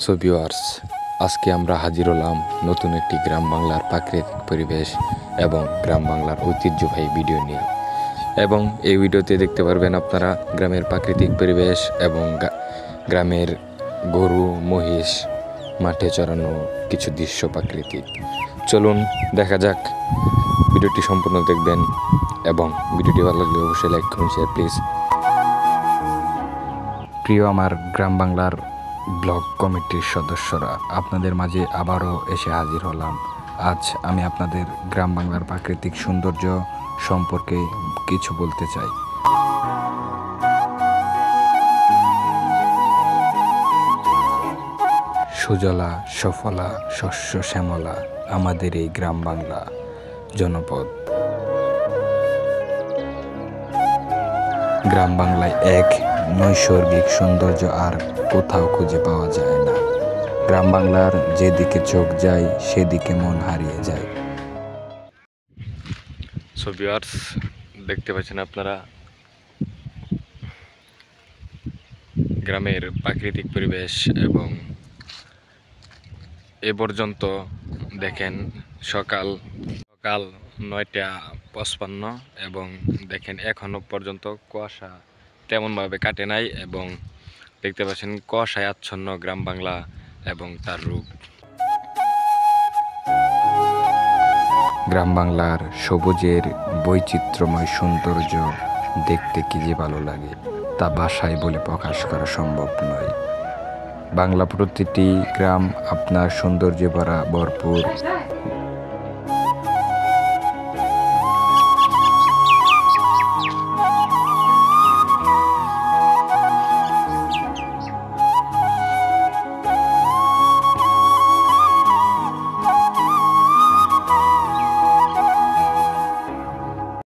So viewers, আজকে আমরা হাজির হলাম নতুন একটি গ্রাম বাংলার প্রাকৃতিক পরিবেশ এবং গ্রাম বাংলার ঐতিহ্যবাহী ভিডিও নিয়ে। এবং এই ভিডিওতে দেখতে পারবেন আপনারা গ্রামের প্রাকৃতিক পরিবেশ এবং গ্রামের গরু মহিষ মাঠে চড়ানো কিছু দৃশ্য প্রাকৃতিক। চলুন দেখা যাক, ভিডিওটি সম্পূর্ণ দেখবেন এবং ভিডিওটি ভালো লাগলে অবশ্যই লাইক করুন, শেয়ার প্লিজ। প্রিয় আমার গ্রাম বাংলার ব্লগ কমিটির সদস্যরা, আপনাদের মাঝে আবারও এসে হাজির হলাম। আজ আমি আপনাদের গ্রাম বাংলার প্রাকৃতিক সৌন্দর্য সম্পর্কে কিছু বলতে চাই। সুজলা সফলা শস্য শ্যামলা আমাদের এই গ্রাম বাংলা জনপদ। গ্রাম বাংলায় এক নৈসর্গিক সৌন্দর্য আর কোথাও খুঁজে পাওয়া যায় না। গ্রাম বাংলার যেদিকে চোখ যায় সেদিকে মন হারিয়ে যায়। সো ভিউয়ার্স, দেখতে পাচ্ছেন আপনারা গ্রামের প্রাকৃতিক পরিবেশ এবং এ পর্যন্ত দেখেন সকাল 9:55 এবং দেখেন এখনো পর্যন্ত কুয়াশা তেমনভাবে কাটে নাই এবং দেখতে পাচ্ছেন কুয়াশায় আচ্ছন্ন গ্রাম বাংলা এবং তার রূপ। গ্রাম বাংলার সবুজের বৈচিত্র্যময় সৌন্দর্য দেখতে কি যে ভালো লাগে, তা ভাষায় বলে প্রকাশ করা সম্ভব নয়। বাংলা প্রতিটি গ্রাম আপনার সৌন্দর্যে ভরপুর।